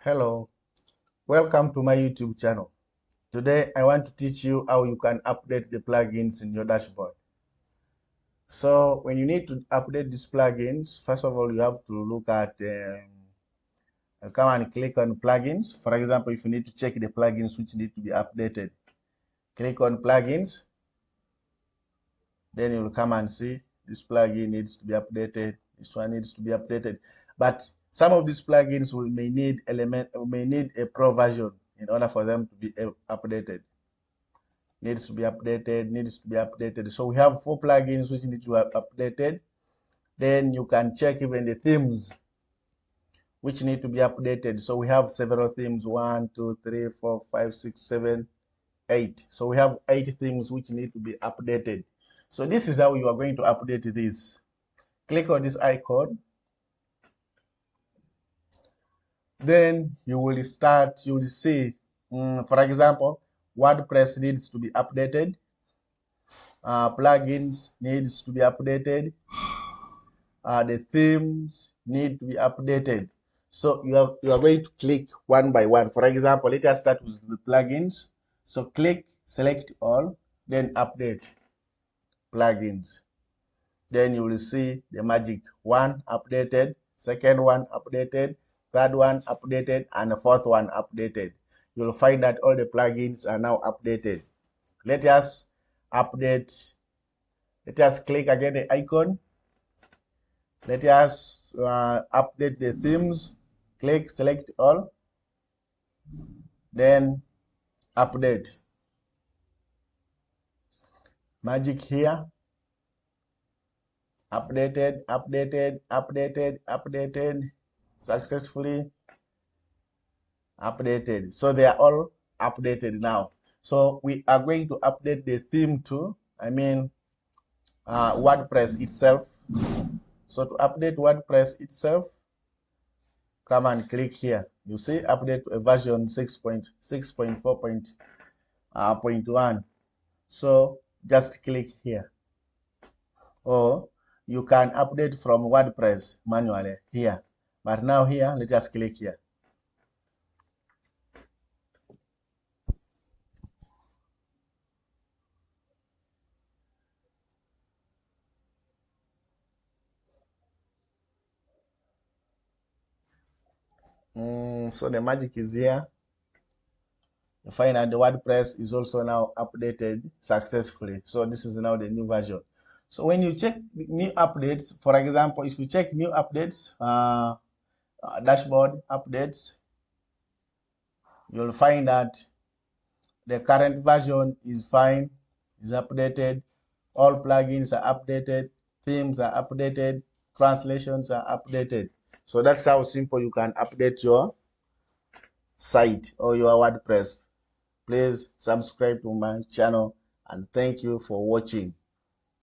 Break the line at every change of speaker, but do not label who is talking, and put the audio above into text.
Hello, welcome to my YouTube channel. Today I want to teach you how you can update the plugins in your dashboard. So when you need to update these plugins, first of all you have to look at come and click on plugins. For example, if you need to check the plugins which need to be updated, click on plugins. Then you'll come and see this plugin needs to be updated, this one needs to be updated. But some of these plugins may need a pro version in order for them to be updated. Needs to be updated. So we have 4 plugins which need to be updated. Then you can check even the themes which need to be updated. So we have several themes: 1, 2, 3, 4, 5, 6, 7, 8. So we have 8 themes which need to be updated. So this is how you are going to update this. Click on this icon. Then you will see, for example, WordPress needs to be updated. Plugins needs to be updated. The themes need to be updated. So you are going to click one by one. For example, let us start with the plugins. So click, select all, then update plugins. Then you will see the magic: 1 updated, second one updated, third one updated, and the fourth one updated. You will find that all the plugins are now updated. Let us update. Let us click again the icon. Let us update the themes. Click, select all, then update. Magic here. Updated, successfully updated. So they are all updated now. So we are going to update the theme too. WordPress itself. So to update WordPress itself, come and click here. You see, update version 6.4.1. So just click here. Or you can update from WordPress manually here. But now here, let us click here. So the magic is here. You find that the WordPress is also now updated successfully. So this is now the new version. So when you check new updates, for example, if you check new updates, dashboard updates, you'll find that the current version is fine, is updated. All plugins are updated, themes are updated, translations are updated. So that's how simple you can update your site or your WordPress. Please subscribe to my channel and thank you for watching.